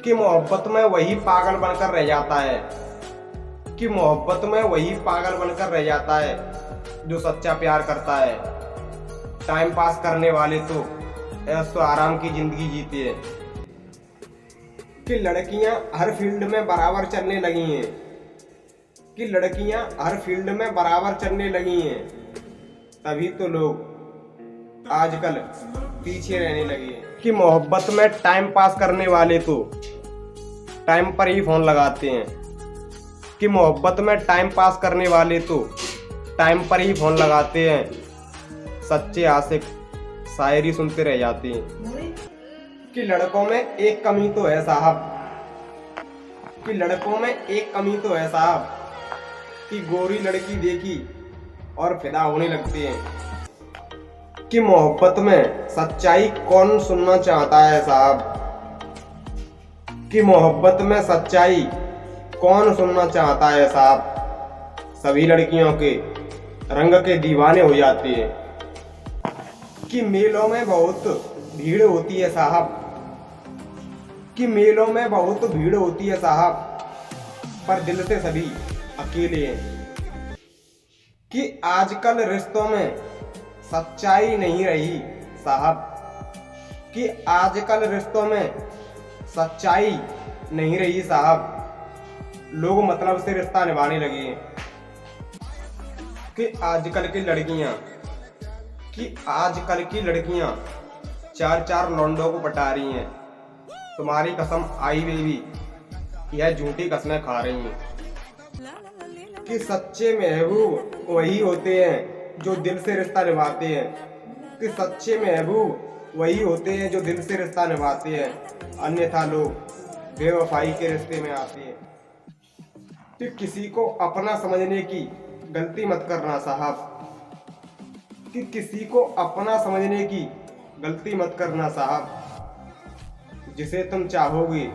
कि मोहब्बत में वही पागल बनकर रह जाता है, कि मोहब्बत में वही पागल बनकर रह जाता है जो सच्चा प्यार करता है। टाइम पास करने वाले तो ऐशो आराम की जिंदगी जीते हैं। कि लड़कियां हर फील्ड में बराबर चलने लगी हैं, कि लड़कियां हर फील्ड में बराबर चलने लगी हैं, तभी तो लोग आजकल पीछे रहने लगे हैं। कि मोहब्बत में टाइम पास करने वाले तो टाइम पर ही फोन लगाते हैं, कि मोहब्बत में टाइम पास करने वाले तो टाइम पर ही फोन लगाते हैं, सच्चे आशिक शायरी सुनते रह जाते हैं। कि लड़कों में एक कमी तो है साहब, कि लड़कों में एक कमी तो है साहब, कि गोरी लड़की देखी और फिदा होने लगते हैं। कि मोहब्बत में सच्चाई कौन सुनना चाहता है साहब, कि मोहब्बत में सच्चाई कौन सुनना चाहता है साहब, सभी लड़कियों के रंग के दीवाने हो जाते हैं। कि मेलों में बहुत भीड़ होती है साहब, कि मेलों में बहुत भीड़ होती है साहब, पर दिल से सभी अकेले हैं। कि आजकल रिश्तों में सच्चाई नहीं रही साहब, कि आजकल रिश्तों में सच्चाई नहीं रही साहब, लोग मतलब से रिश्ता निभाने लगे हैं। कि आजकल की लड़कियां, कि आजकल की लड़कियां चार चार लौंडों को पटा रही हैं। तुम्हारी कसम आई बेबी, यह झूठी कसमें खा रही हैं। कि सच्चे महबूब वही होते हैं जो दिल से रिश्ता निभाते हैं, कि सच्चे महबूब वही होते हैं जो दिल से रिश्ता निभाते हैं, अन्यथा लोग बेवफाई के रिश्ते में आते हैं। कि किसी को अपना समझने की गलती मत करना साहब, कि किसी को अपना समझने की गलती मत करना साहब, जिसे तुम चाहोगे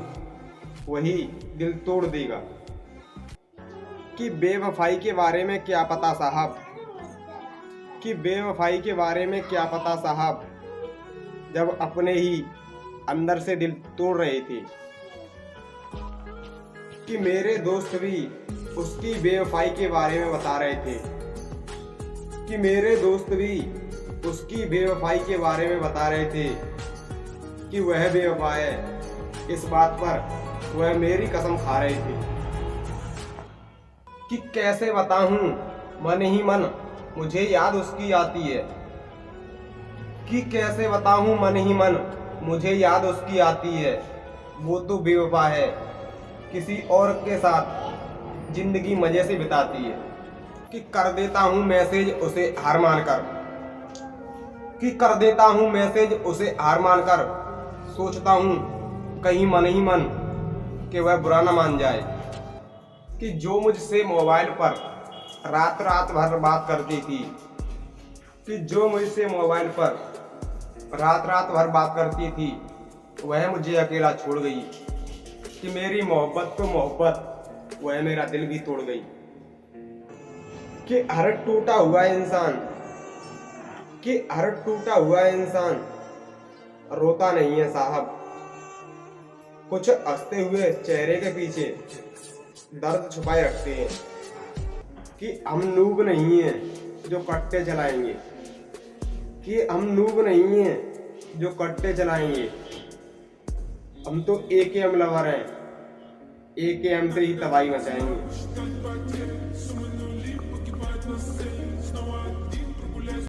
वही दिल तोड़ देगा। कि बेवफाई के बारे में क्या पता साहब, कि बेवफाई के बारे में क्या पता साहब, जब अपने ही अंदर से दिल तोड़ रहे थे। कि मेरे दोस्त भी उसकी बेवफाई के बारे में बता रहे थे, कि मेरे दोस्त भी उसकी बेवफाई के बारे में बता रहे थे, कि वह बेवफा है, इस बात पर वह मेरी कसम खा रहे थे। कि कैसे बताऊं मन ही मन मुझे याद उसकी आती है, कि कैसे बताऊं मन ही मन मुझे याद उसकी आती है, वो तो बेवफा है, किसी और के साथ जिंदगी मजे से बिताती है। कि कर देता हूं मैसेज उसे हार मानकर, कि कर देता हूं मैसेज उसे हार मानकर, सोचता हूं कहीं मन ही मन कि वह बुरा ना मान जाए। कि जो मुझसे मोबाइल पर रात रात भर बात करती थी, कि जो मुझसे मोबाइल पर रात रात भर बात करती थी, वह मुझे अकेला छोड़ गई। कि मेरी मोहब्बत तो मोहब्बत, वह मेरा दिल भी तोड़ गई। कि हर टूटा हुआ इंसान, कि हर टूटा हुआ इंसान रोता नहीं है साहब, कुछ हंसते हुए चेहरे के पीछे दर्द छुपाए रखते हैं। कि हम नूब नहीं हैं जो कट्टे चलाएंगे, कि हम नूब नहीं हैं जो कट्टे चलाएंगे, हम तो AKM लवर हैं, AKM से ही तबाही मचाएंगे।